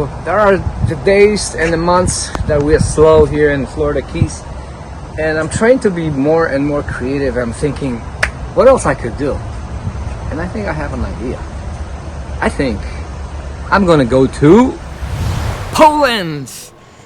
So there are the days and the months that we are slow here in Florida Keys, and I'm trying to be more and more creative. I'm thinking what else I could do, and I think I have an idea. I think I'm gonna go to Poland.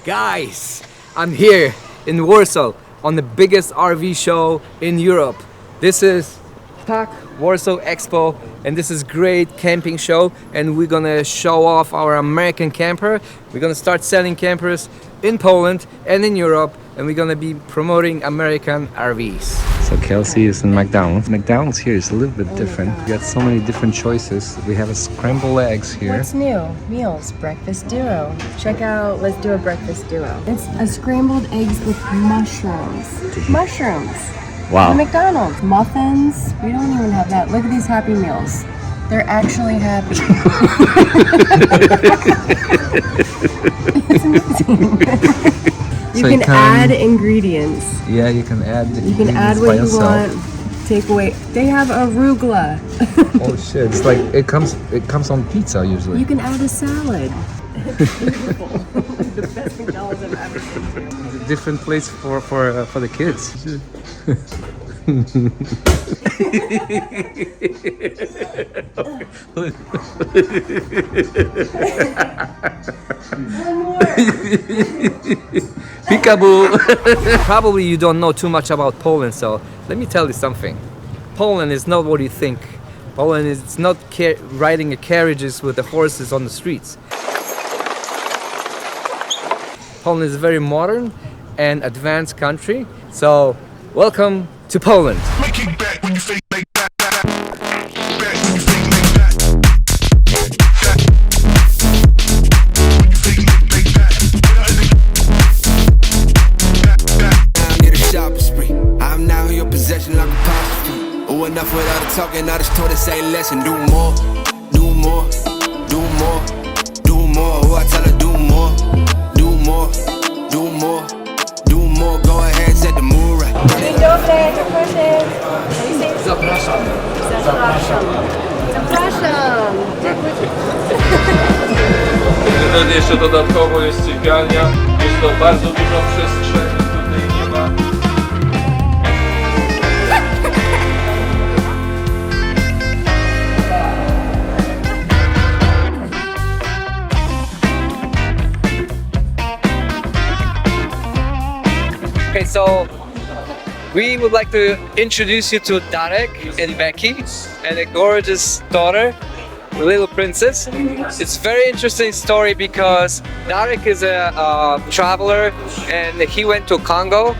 Guys, I'm here in Warsaw on the biggest RV show in Europe. This is Ptak Warsaw Expo, and this is great camping show, and we're gonna show off our American camper. We're gonna start selling campers in Poland and in Europe, and we're gonna be promoting American RVs. So Kelsey is in McDonald's. McDonald's here is a little bit different. We got so many different choices. We have a scrambled eggs here. What's new? Meals, breakfast duo. Check out, let's do a breakfast duo. It's a scrambled eggs with mushrooms. Mushrooms. Wow. The McDonald's. Muffins. We don't even have that. Look at these Happy Meals. They're actually happy. It's amazing. You So can add ingredients. Yeah, you can add. You can add what you want. Take away. They have arugula. Oh shit! It's like it comes on pizza usually. You can add a salad. It's beautiful. The best McDonald's I've ever been to. Different place for the kids. One more. Peekaboo! Probably you don't know too much about Poland, so let me tell you something. Poland is not what you think. Poland is not riding the carriages with the horses on the streets. Poland is a very modern and advanced country, so welcome to Poland. Enough without the talking, I just told her say less and do more, do more, do more, do more. Who I tell her do more, do more, do more, do more. Go ahead, set the mood right. Dzień dobry, proszę. Zapraszam. Zapraszam. Zapraszam. Jeszcze dodatkowo jest sypialnia, jest to bardzo dużo przestrzeni, tutaj nie ma. Okay, so we would like to introduce you to Darek and Becky and a gorgeous daughter, a little princess. It's a very interesting story because Darek is a traveler, and he went to Congo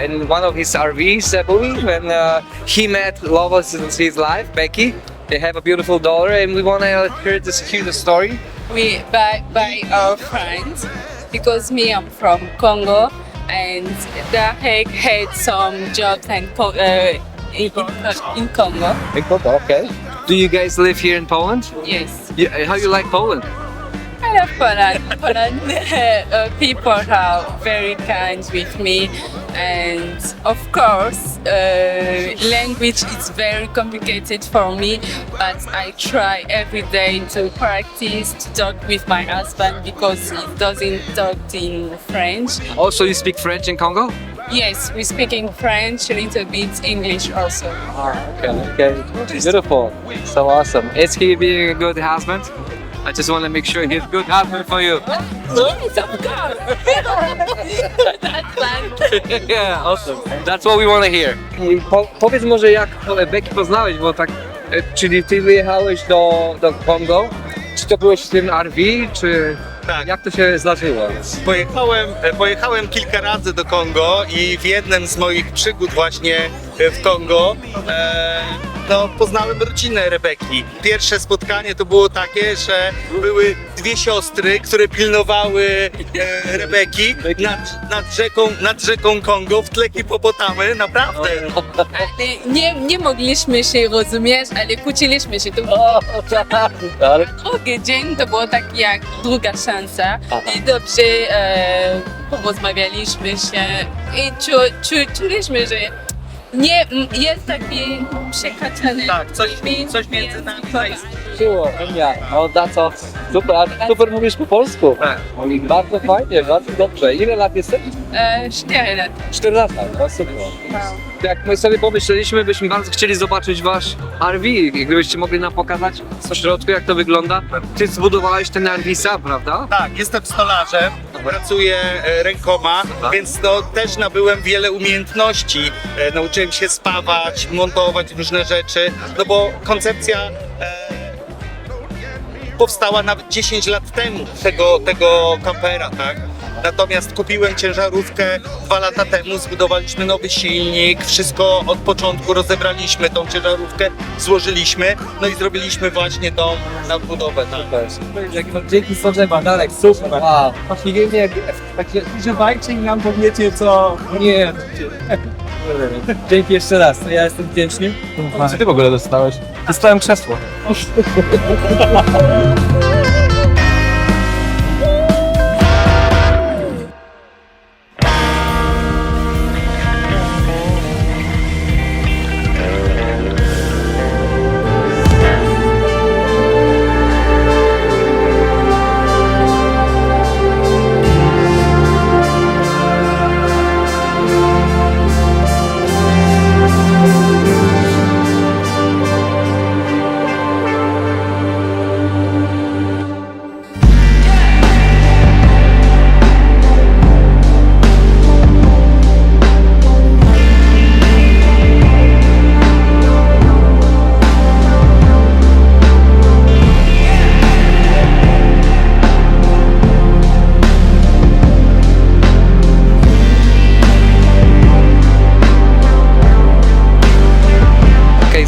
in one of his RVs, I believe, and he met love of his life, Becky. They have a beautiful daughter, and we want to hear the story. We by our friends, because me, I'm from Congo, and Darek had some jobs in Congo. In Congo, okay. Do you guys live here in Poland? Yes, Yeah, how you like Poland? I love Poland. Poland people are very kind with me, and of course, language is very complicated for me. But I try every day to practice to talk with my husband because he doesn't talk in French. Also, you speak French in Congo? Yes, we speak in French, a little bit English also. Okay. Beautiful. So awesome. Is he being a good husband? I just want to make sure he's a good husband for you. Yes, of course. That's fun. Yeah, awesome. That's what we want to hear. Powiedz może, jak Becky poznałeś, bo tak, czyli ty wyjechałeś do Kongo? Czy to byłeś w tym RV, czy Tak. jak to się zdarzyło? Pojechałem kilka razy do Kongo i w jednym z moich przygód właśnie w Kongo poznałem rodzinę Rebeki. Pierwsze spotkanie to było takie, że były dwie siostry, które pilnowały Rebeki nad rzeką Kongo, w tle hipopotamy, naprawdę. Ale nie mogliśmy się rozumieć, ale kłóciliśmy się. To był drugi dzień, to było tak jak druga szansa i dobrze porozmawialiśmy się i czuliśmy, że Nie, jest taki przekaczany. Tak, coś między nami. Siło, Emilia, no da co? Super, a super mówisz po polsku. Tak. Bardzo fajnie, bardzo dobrze. Ile lat jesteś? 4 lat. 4 lata, no super. Jak my sobie pomyśleliśmy, byśmy bardzo chcieli zobaczyć wasz RV i gdybyście mogli nam pokazać w środku, jak to wygląda. Ty zbudowałeś ten RV sam, prawda? Tak, jestem stolarzem, pracuję rękoma, więc to też nabyłem wiele umiejętności. Nauczyłem się spawać, montować różne rzeczy, no bo koncepcja powstała nawet 10 lat temu, tego kampera, tak? Natomiast kupiłem ciężarówkę 2 lata temu, zbudowaliśmy nowy silnik, wszystko od początku rozebraliśmy tą ciężarówkę, złożyliśmy, no i zrobiliśmy właśnie tą nadbudowę. Tak. Dzięki Sorzeba, Darek, super. Wow. Nie, takie używajcie i nam powiecie co... Nie. Dzięki jeszcze raz, to ja jestem wdzięczny. Co ty w ogóle dostałeś? Dostałem krzesło.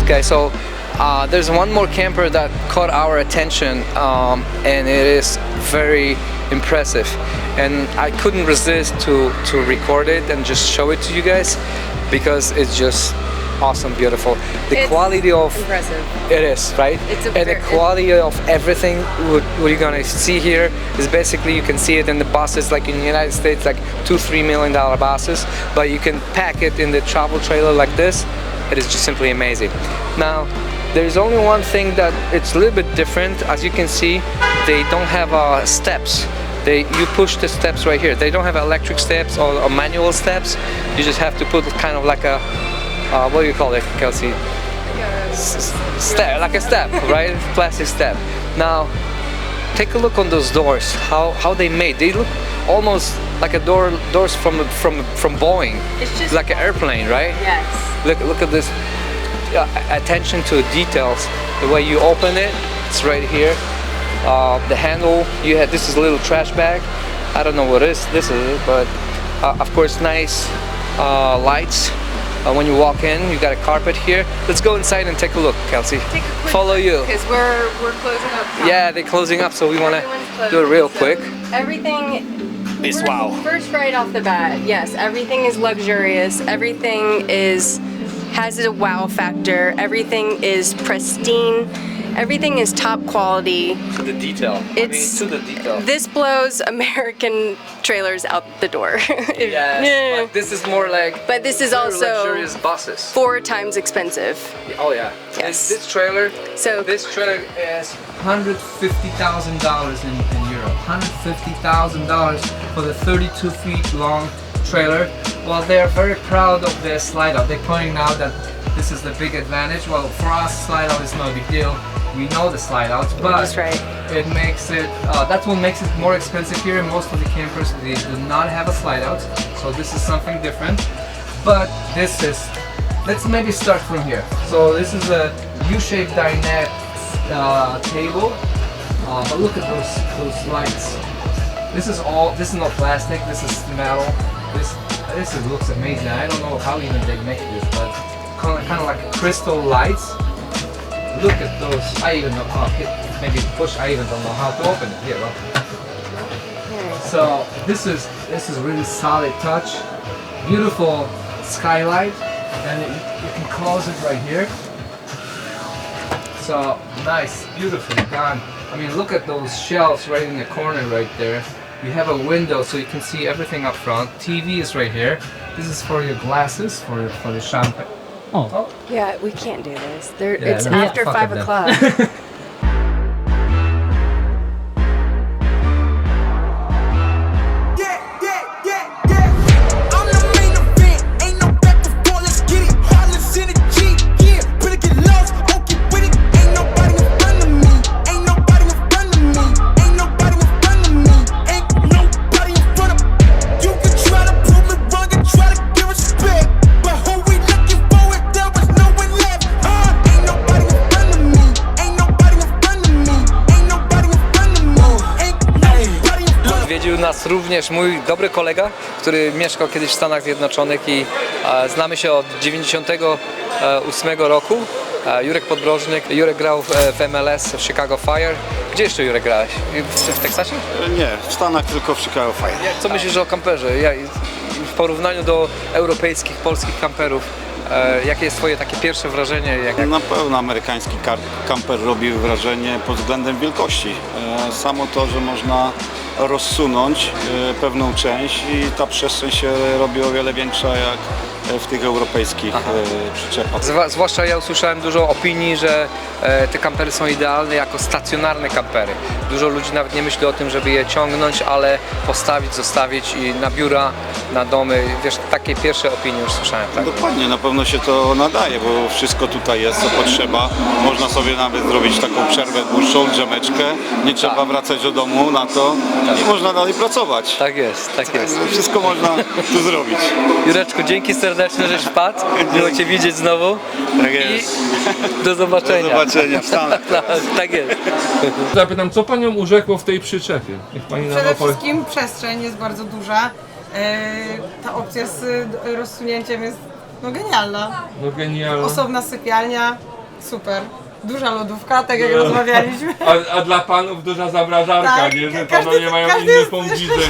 Guys, so there's one more camper that caught our attention, and it is very impressive, and I couldn't resist to record it and just show it to you guys because it's just awesome, beautiful. The quality of Impressive. it is, right? And the quality of everything what you're gonna see here is basically, you can see it in the buses, like in the United States, like $2-3 million buses, but you can pack it in the travel trailer like this. It is just simply amazing. Now, there's only one thing that it's a little bit different. As you can see, they don't have steps. You push the steps right here. They don't have electric steps or manual steps. You just have to put kind of like a what do you call it, Kelsey? Step, like a step, right? Plastic step. Now, take a look on those doors. How they made? They look almost like doors from Boeing. It's just like an airplane, right? Yes. Look at this. Attention to details. The way you open it, it's right here. The handle. This is a little trash bag. I don't know what this is, but of course, nice lights. When you walk in, you got a carpet here. Let's go inside and take a look, Kelsey. Follow you. Because we're closing up. Yeah, they're closing up, so we want to do it real quick. Everything It's wow. First, right off the bat, yes, everything is luxurious. Everything has a wow factor. Everything is pristine. Everything is top quality. To the detail. To the detail. This blows American trailers out the door. Yes. But this is more like. But this is very also luxurious buses. 4 times expensive. Oh yeah. Yes. This trailer. So this trailer is $150,000 in Europe. $150,000 for the 32 feet long trailer. Well, they're very proud of their slide out. They're pointing out that this is the big advantage. Well, for us, slide out is no big deal. We know the slide outs, but that's right. It makes it. That's what makes it more expensive here. Most of the campers, they do not have a slide out, so this is something different. But this is. Let's maybe start from here. So this is a U-shaped dinette table. But look at those lights. This is not plastic. This is metal. This looks amazing. I don't know how even they make this, but kind of like crystal lights. Look at those. I even know how. Maybe push. I even don't know how to open it. Here, look. So this is really solid touch. Beautiful skylight, and you can close it right here. So nice, beautifully done. I mean, look at those shelves right in the corner right there. You have a window so you can see everything up front. TV is right here. This is for your glasses, for the champagne. Oh. Yeah, we can't do this. Yeah, It's no, after fuck 5 it then. o'clock. I'm the main event, ain't no back and forth, let's get it. Heartless in the G, yeah. Better get lost, won't get with it. Ain't nobody in front of me, ain't nobody in front of me, ain't nobody in front of me, ain't nobody in front of me. You can try to prove me wrong and try to give respect, but who we looking for if there was no one left? Ain't nobody in front of me, ain't nobody in front of me, ain't nobody in front of me, ain't nobody in front of me. Odwiedził nas również mój dobry kolega, który mieszkał kiedyś w Stanach Zjednoczonych i znamy się od 98 roku. Jurek Podbrożnik. Jurek grał w MLS w Chicago Fire. Gdzie jeszcze, Jurek, grałeś? W Teksasie? Nie, w Stanach tylko w Chicago Fire. Co myślisz o kamperze? W porównaniu do europejskich, polskich kamperów, jakie jest twoje takie pierwsze wrażenie? Na pewno amerykański kamper robił wrażenie pod względem wielkości. Samo to, że można rozsunąć pewną część i ta przestrzeń się robi o wiele większa jak w tych europejskich przyczepach. Zwłaszcza ja usłyszałem dużo opinii, że te kampery są idealne jako stacjonarne kampery. Dużo ludzi nawet nie myśli o tym, żeby je ciągnąć, ale postawić, zostawić i na biura, na domy. Wiesz, takie pierwsze opinie już słyszałem. Tak? Dokładnie, na pewno się to nadaje, bo wszystko tutaj jest, co potrzeba. Można sobie nawet zrobić taką przerwę dłuższą, drzemeczkę. Nie trzeba wracać do domu na to i można dalej pracować. Tak jest, tak jest. Wszystko można tu zrobić. Jureczku, dzięki serdecznie, żeś wpadł. Miło Cię widzieć znowu. Tak jest. I do zobaczenia. Do zobaczenia w Stanach. Tak jest. Zapytam, co Panią urzekło w tej przyczepie? Niech Pani nam Przede opowie. wszystkim przestrzeń jest bardzo duża. Ta opcja z rozsunięciem jest genialna. No genialne. Osobna sypialnia, super. Duża lodówka, tak jak rozmawialiśmy. A dla Panów duża zamrażarka, Tak, nie? Że każdy- Panowie mają każdy inny jest- punkt widzenia.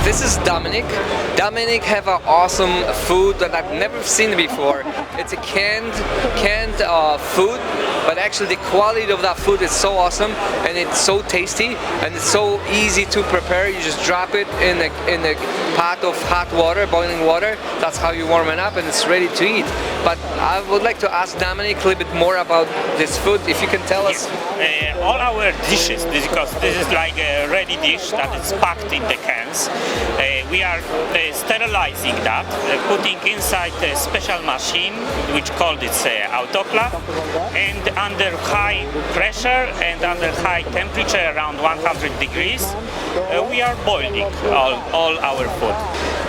This is Dominic. Dominic have an awesome food that I've never seen before. It's a canned food, but actually the quality of that food is so awesome and it's so tasty and it's so easy to prepare. You just drop it in a pot of hot water, boiling water. That's how you warm it up and it's ready to eat. But I would like to ask Dominic a little bit more about this food. If you can tell us. All our dishes, because this is like a ready dish that is packed in the cans. We are sterilizing that, putting inside a special machine which called it autoclave, and under high pressure and under high temperature, around 100 degrees, we are boiling all our food.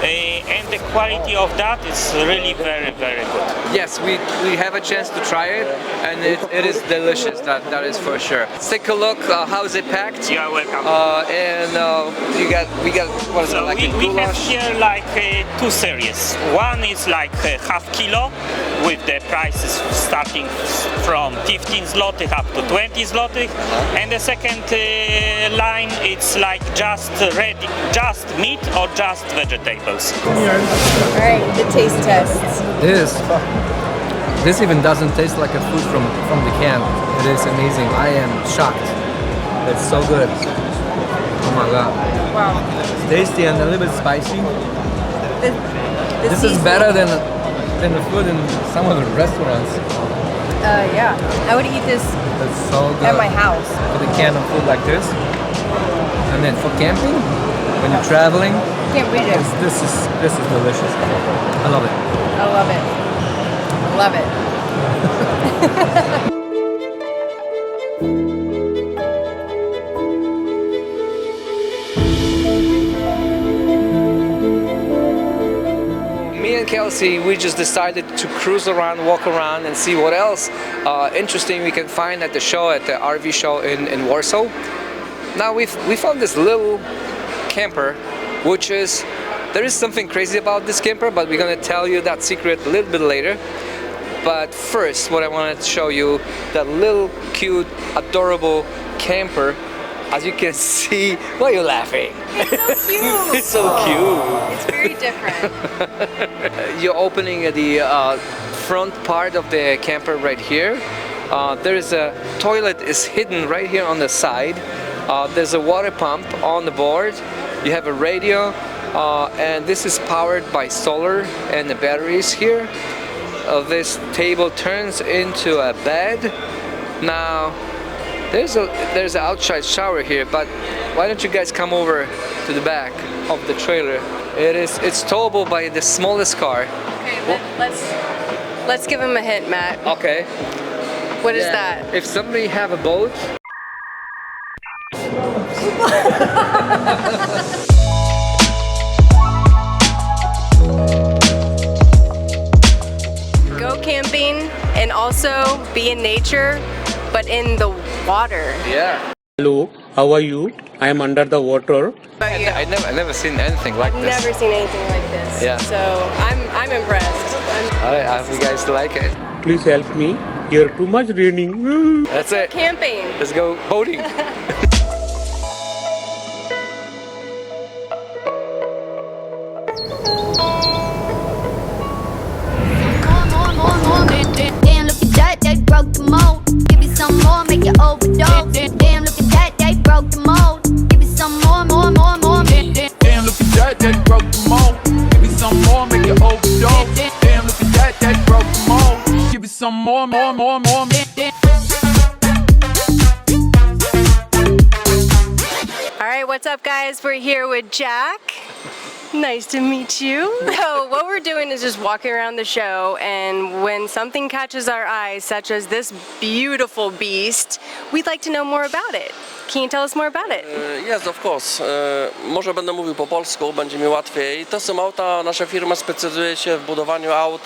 And the quality of that is really very, very good. Yes, we have a chance to try it, and it is delicious. That is for sure. Let's take a look. How is it packed? You are welcome. And we got what is it, So like a we have goulash? here like two series. One is like half kilo with the prices starting from 15 zlotych up to 20 zlotych, and the second line it's like just ready, just meat or just vegetables. All right, the taste tests. This even doesn't taste like a food from the can. It is amazing. I am shocked. It's so good. Oh my god. Wow. It's tasty and a little bit spicy. The This is seafood- better than the food in some of the restaurants. Yeah, I would eat this It's so good. at my house. With a can of food like this. And then for camping, when you're traveling, Can't beat it. this is delicious. I love it. I love it. Love it. Me and Kel see, we just decided to cruise around, walk around, and see what else interesting we can find at the show, at the RV show in Warsaw. Now we found this little camper, which is, there is something crazy about this camper, but we're gonna tell you that secret a little bit later. But first, what I wanted to show you, that little cute, adorable camper. As you can see, why are you laughing? It's so cute. It's so cute. It's very different. You're opening the front part of the camper right here. There is a toilet is hidden right here on the side. There's a water pump on the board. You have a radio, and this is powered by solar and the batteries here. This table turns into a bed. Now, there's an outside shower here, but why don't you guys come over to the back of the trailer? It's towable by the smallest car. Okay, let's give him a hint, Matt. Okay. What is that? If somebody have a boat. Go camping and also be in nature, but in the water. Yeah. Hello, how are you? I am under the water. I never seen anything like this. Never seen anything like this. Yeah. So I'm impressed. Alright, I hope you guys like it. Please help me. Here too much raining. That's it. Camping. Let's go boating. Damn, look at that, they broke the mold. Give you some more, make you overdose. Damn, look at that, they broke the mold. Give you some more. Damn, look at that, they broke the mold. Give me some more, make you overdose. Damn, look at that, they broke the mold. Give me some more. All right, what's up, guys? We're here with Jack. Nice to meet you. So what we're doing is just walking around the show, and when something catches our eyes, such as this beautiful beast, we'd like to know more about it. Can you tell us more about it? Yes, of course. Może będę mówił po polsku, będzie mi łatwiej. To są auta, nasza firma specjalizuje się w budowaniu aut,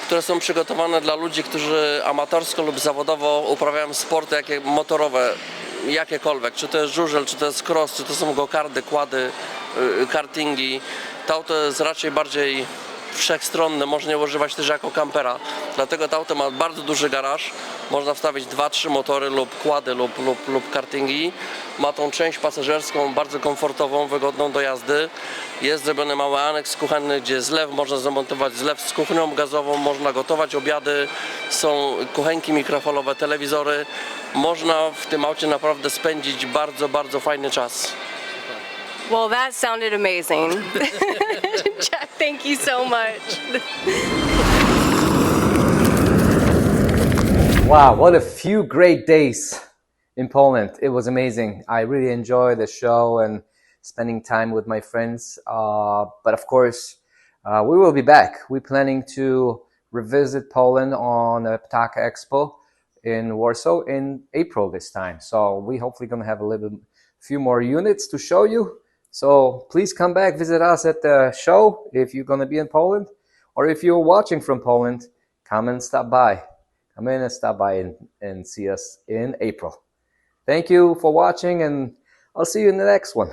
które są przygotowane dla ludzi, którzy amatorsko lub zawodowo uprawiają sporty motorowe, jakiekolwiek. Czy to jest żużel, czy to jest cross, czy to są go-karty, quady, kartingi. To auto jest raczej bardziej wszechstronne, można je używać też jako kampera. Dlatego to auto ma bardzo duży garaż. Można wstawić 2-3 motory lub quady lub kartingi. Ma tą część pasażerską bardzo komfortową, wygodną do jazdy. Jest zrobiony mały aneks kuchenny, gdzie zlew, można zamontować zlew z kuchnią gazową, można gotować obiady, są kuchenki mikrofalowe, telewizory. Można w tym aucie naprawdę spędzić bardzo fajny czas. Well, that sounded amazing. Jack, thank you so much. Wow, what a few great days in Poland. It was amazing. I really enjoyed the show and spending time with my friends. But of course, we will be back. We're planning to revisit Poland on a Ptak EXPO in Warsaw in April this time. So we hopefully going to have a few more units to show you. So please come back, visit us at the show if you're going to be in Poland, or if you're watching from Poland, come and stop by. Come in and stop by and see us in April. Thank you for watching, and I'll see you in the next one.